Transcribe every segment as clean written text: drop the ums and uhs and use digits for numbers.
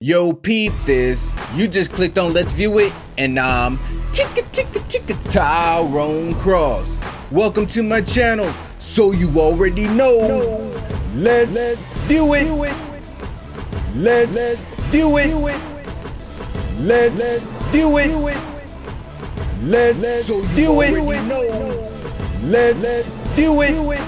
Yo, peep this. You just clicked on Let's View It, and I'm Tyrone Cross. Welcome to my channel, so you already know. Let's view it. Let's view it. Let's view it. Let's view it. Let's view it.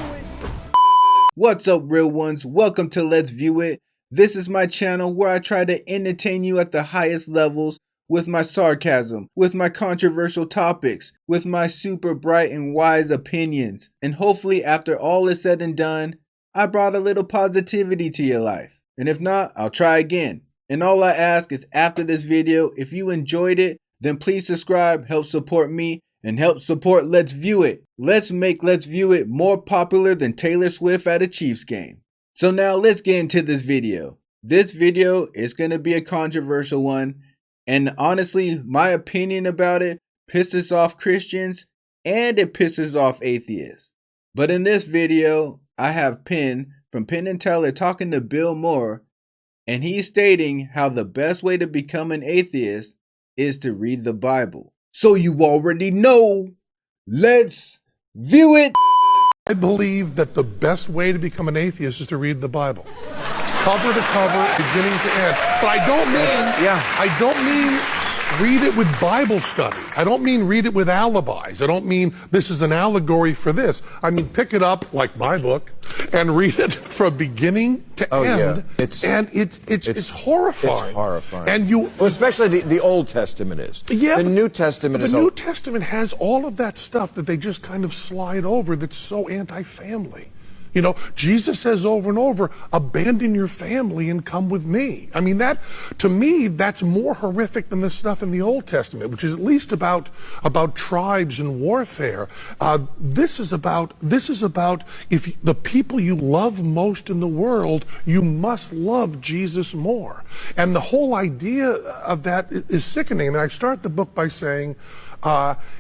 What's up, real ones? Welcome to Let's View It. This is my channel where I try to entertain you at the highest levels with my sarcasm, with my controversial topics, with my super bright and wise opinions. And hopefully after all is said and done, I brought a little positivity to your life. And if not, I'll try again. And all I ask is after this video, if you enjoyed it, then please subscribe, help support me, and help support Let's View It. Let's make Let's View It more popular than Taylor Swift at a Chiefs game. So now let's get into this video. This video is going to be a controversial one, and honestly, my opinion about it pisses off Christians and it pisses off atheists. But in this video, I have Penn from Penn and Teller talking to Bill Moore, and he's stating how the best way to become an atheist is to read the Bible. So you already know. Let's view it. I believe that the best way to become an atheist is to read the Bible, cover to cover, beginning to end. But I don't mean read it with Bible study. I don't mean read it with alibis. I don't mean this is an allegory for this. I mean pick it up like my book and read it from beginning to end. Yeah. It's horrifying. It's horrifying. And well, especially the Old Testament is. Yeah. The New Testament is. The New Testament has all of that stuff that they just kind of slide over that's so anti-family. You know, Jesus says over and over, abandon your family and come with me. I mean, that, to me, that's more horrific than the stuff in the Old Testament, which is at least about tribes and warfare. This is about if the people you love most in the world, you must love Jesus more. And the whole idea of that is sickening. And I start the book by saying,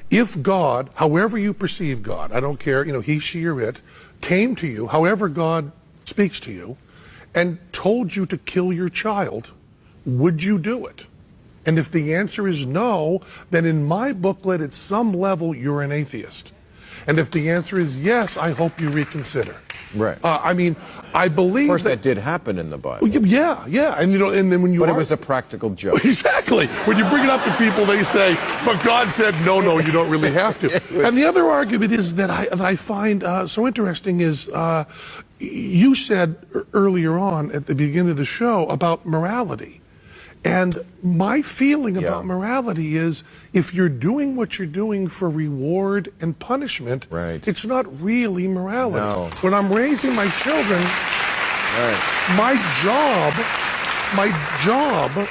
if God, however you perceive God, I don't care, you know, he, she, or it, came to you, however God speaks to you, and told you to kill your child, would you do it? And if the answer is no, then in my booklet at some level you're an atheist. And if the answer is yes, I hope you reconsider. Right. I mean, I believe. Of course, that did happen in the Bible. Yeah, and you know, and then when you. But it was a practical joke. Exactly. When you bring it up to people, they say, "But God said no, you don't really have to." And the other argument is that I find so interesting is you said earlier on at the beginning of the show about morality. And my feeling about morality is if you're doing what you're doing for reward and punishment, it's not really morality. No. When I'm raising my children, my job,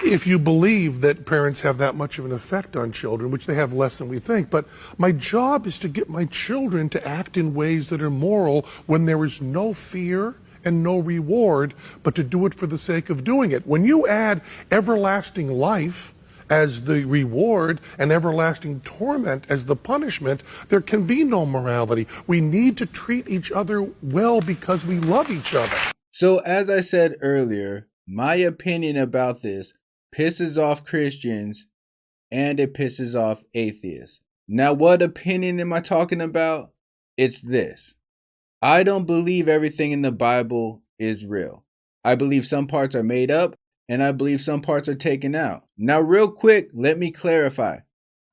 if you believe that parents have that much of an effect on children, which they have less than we think, but my job is to get my children to act in ways that are moral when there is no fear and no reward, but to do it for the sake of doing it. When you add everlasting life as the reward and everlasting torment as the punishment, there can be no morality. We need to treat each other well because we love each other. So as I said earlier, my opinion about this pisses off Christians and it pisses off atheists. Now, what opinion am I talking about? It's this. I don't believe everything in the Bible is real. I believe some parts are made up, and I believe some parts are taken out. Now, real quick, let me clarify.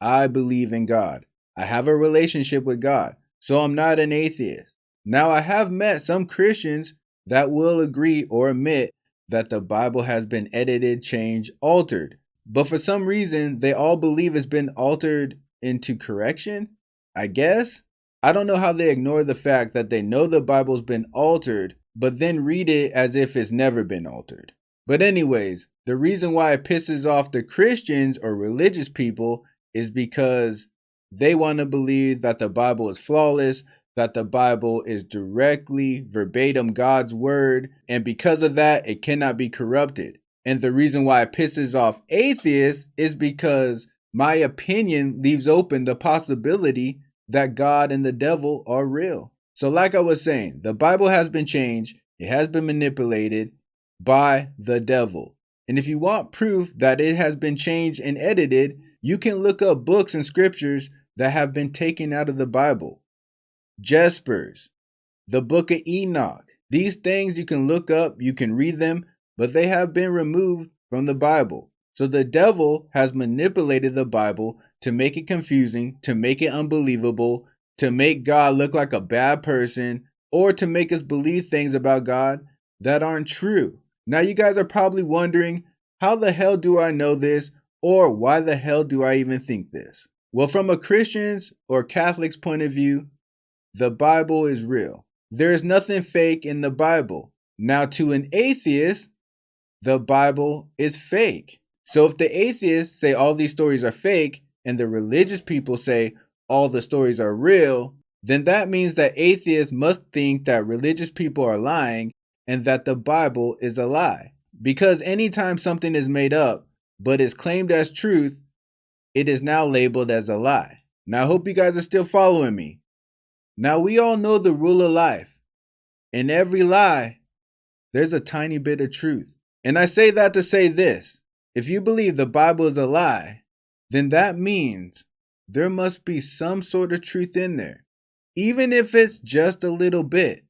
I believe in God. I have a relationship with God, so I'm not an atheist. Now, I have met some Christians that will agree or admit that the Bible has been edited, changed, altered. But for some reason, they all believe it's been altered into correction, I guess. I don't know how they ignore the fact that they know the Bible's been altered, but then read it as if it's never been altered. But anyways, the reason why it pisses off the Christians or religious people is because they want to believe that the Bible is flawless, that the Bible is directly verbatim God's word, and because of that, it cannot be corrupted. And the reason why it pisses off atheists is because my opinion leaves open the possibility that God and the devil are real. So like I was saying, the Bible has been changed. It has been manipulated by the devil. And if you want proof that it has been changed and edited, you can look up books and scriptures that have been taken out of the Bible. Jespers, the book of Enoch. These things you can look up, you can read them, but they have been removed from the Bible. So the devil has manipulated the Bible to make it confusing, to make it unbelievable, to make God look like a bad person, or to make us believe things about God that aren't true. Now you guys are probably wondering, how the hell do I know this, or why the hell do I even think this? Well, from a Christian's or Catholic's point of view, the Bible is real. There is nothing fake in the Bible. Now, to an atheist, the Bible is fake. So if the atheists say all these stories are fake, and the religious people say all the stories are real, then that means that atheists must think that religious people are lying and that the Bible is a lie. Because anytime something is made up but is claimed as truth, it is now labeled as a lie. Now I hope you guys are still following me. Now we all know the rule of life. In every lie, there's a tiny bit of truth. And I say that to say this. If you believe the Bible is a lie, then that means there must be some sort of truth in there. Even if it's just a little bit,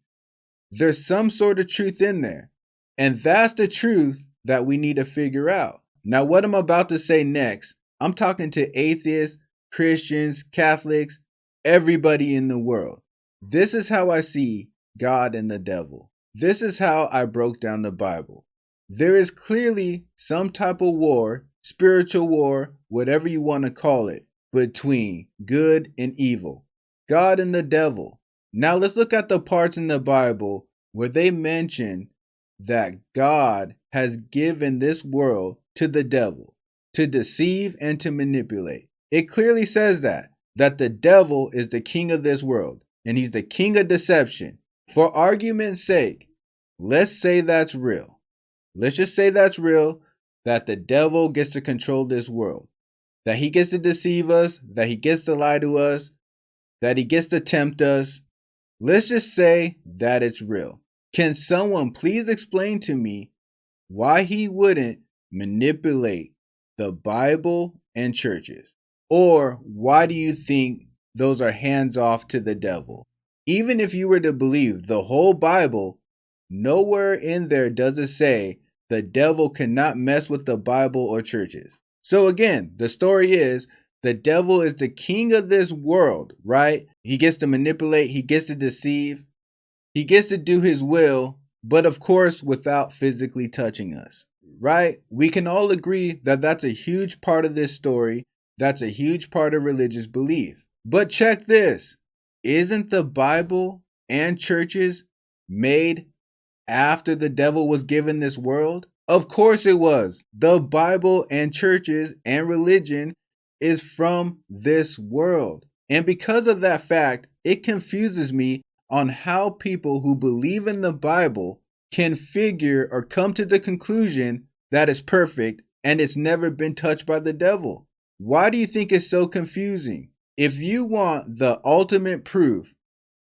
there's some sort of truth in there. And that's the truth that we need to figure out. Now, what I'm about to say next, I'm talking to atheists, Christians, Catholics, everybody in the world. This is how I see God and the devil. This is how I broke down the Bible. There is clearly some type of war, spiritual war, whatever you want to call it, between good and evil, God and the devil. Now let's look at the parts in the Bible where they mention that God has given this world to the devil to deceive and to manipulate. It clearly says that the devil is the king of this world and he's the king of deception. For argument's sake, let's say that's real. Let's just say that's real, that the devil gets to control this world, that he gets to deceive us, that he gets to lie to us, that he gets to tempt us. Let's just say that it's real. Can someone please explain to me why he wouldn't manipulate the Bible and churches? Or why do you think those are hands off to the devil? Even if you were to believe the whole Bible, nowhere in there does it say the devil cannot mess with the Bible or churches. So again, the story is the devil is the king of this world, right? He gets to manipulate, he gets to deceive, he gets to do his will, but of course without physically touching us, right? We can all agree that that's a huge part of this story. That's a huge part of religious belief. But check this. Isn't the Bible and churches made after the devil was given this world? Of course it was. The Bible and churches and religion is from this world. And because of that fact, it confuses me on how people who believe in the Bible can figure or come to the conclusion that it's perfect and it's never been touched by the devil. Why do you think it's so confusing? If you want the ultimate proof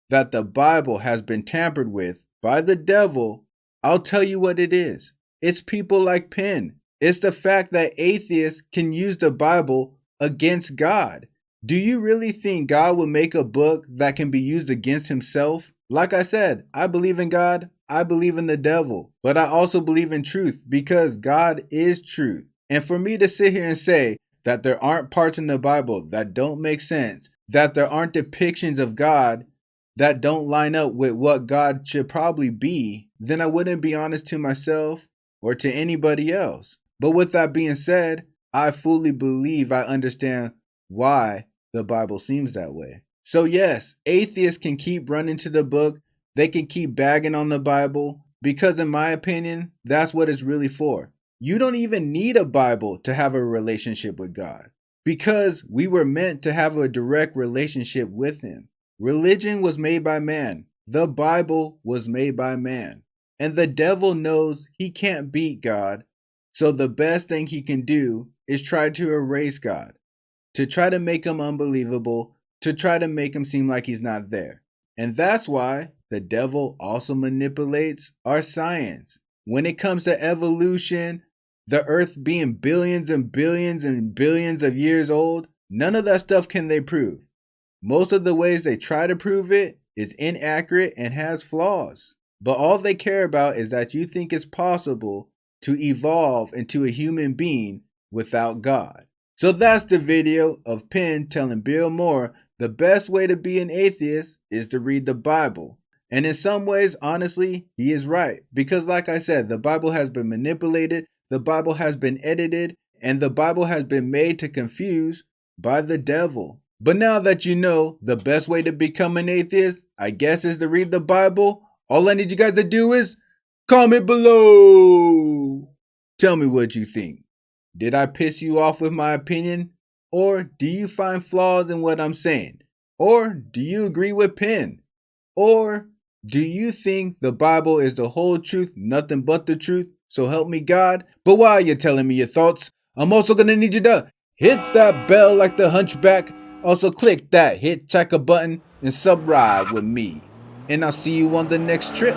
that the Bible has been tampered with by the devil, I'll tell you what it is. It's people like Penn. It's the fact that atheists can use the Bible against God. Do you really think God will make a book that can be used against himself? Like I said, I believe in God. I believe in the devil. But I also believe in truth because God is truth. And for me to sit here and say that there aren't parts in the Bible that don't make sense, that there aren't depictions of God that don't line up with what God should probably be, then I wouldn't be honest to myself or to anybody else. But with that being said, I fully believe I understand why the Bible seems that way. So yes, atheists can keep running to the book. They can keep bagging on the Bible because in my opinion, that's what it's really for. You don't even need a Bible to have a relationship with God because we were meant to have a direct relationship with him. Religion was made by man. The Bible was made by man. And the devil knows he can't beat God. So the best thing he can do is try to erase God, to try to make him unbelievable, to try to make him seem like he's not there. And that's why the devil also manipulates our science. When it comes to evolution, The earth being billions and billions and billions of years old, none of that stuff can they prove. Most of the ways they try to prove it is inaccurate and has flaws. But all they care about is that you think it's possible to evolve into a human being without God. So that's the video of Penn telling Bill Maher the best way to be an atheist is to read the Bible. And in some ways, honestly, he is right. Because like I said, the Bible has been manipulated, the Bible has been edited, and the Bible has been made to confuse by the devil. But now that you know the best way to become an atheist, I guess, is to read the Bible, all I need you guys to do is comment below. Tell me what you think. Did I piss you off with my opinion? Or do you find flaws in what I'm saying? Or do you agree with Penn? Or do you think the Bible is the whole truth, nothing but the truth? So help me God. But while you're telling me your thoughts, I'm also going to need you to hit that bell like the hunchback. Also click that hit checker button and subscribe with me. And I'll see you on the next trip.